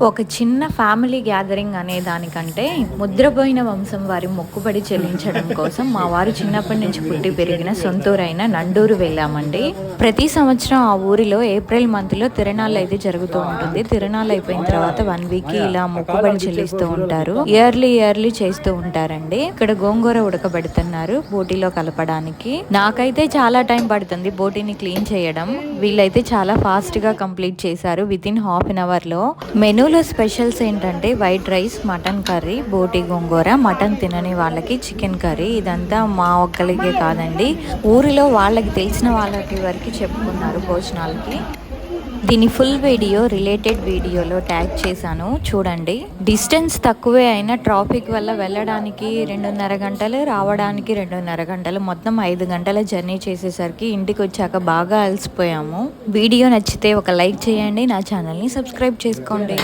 ఒక చిన్న family gathering అనే దానికంటే ముద్రపోయిన వంశం వారి మొక్కుబడి చెల్లించడం కోసం మా వారు చిన్నప్పటి నుంచి పుట్టి పెరిగిన సొంతూరైన నండూరు వెళ్ళామండి. ప్రతి సంవత్సరం ఆ ఊరిలో ఏప్రిల్ మంత్లో తిరణాలు అయితే జరుగుతూ ఉంటుంది. తిరణాలు అయిపోయిన తర్వాత 1 వీక్ ఇలా మొక్కుబడి చెల్లిస్తూ ఉంటారు. ఇయర్లీ చేస్తూ ఉంటారండి. ఇక్కడ గోంగూర ఉడకబెడుతున్నారు బోటీలో కలపడానికి. నాకైతే చాలా టైం పడుతుంది బోటీని క్లీన్ చేయడం. వీళ్ళైతే చాలా ఫాస్ట్ గా కంప్లీట్ చేశారు వితిన్ హాఫ్ అన్ అవర్ లో. మెనూలో స్పెషల్స్ ఏంటంటే వైట్ రైస్, మటన్ కర్రీ, బోటి గోంగూర, మటన్ తినని వాళ్ళకి చికెన్ కర్రీ. ఇదంతా మా ఒక్కరికే కాదండి, ఊరిలో వాళ్ళకి తెలిసిన వాళ్ళకి వరకు చెప్పుకున్నారు భోజనాలకి. దీని ఫుల్ వీడియో రిలేటెడ్ వీడియోలో ట్యాగ్ చేశాను చూడండి. డిస్టెన్స్ తక్కువే అయినా ట్రాఫిక్ వల్ల వెళ్ళడానికి 2.5 గంటలు, రావడానికి 2.5 గంటలు, మొత్తం 5 గంటల జర్నీ చేసేసరికి ఇంటికి వచ్చాక బాగా అలసిపోయాము. వీడియో నచ్చితే ఒక లైక్ చేయండి, నా ఛానల్ని సబ్స్క్రైబ్ చేసుకోండి.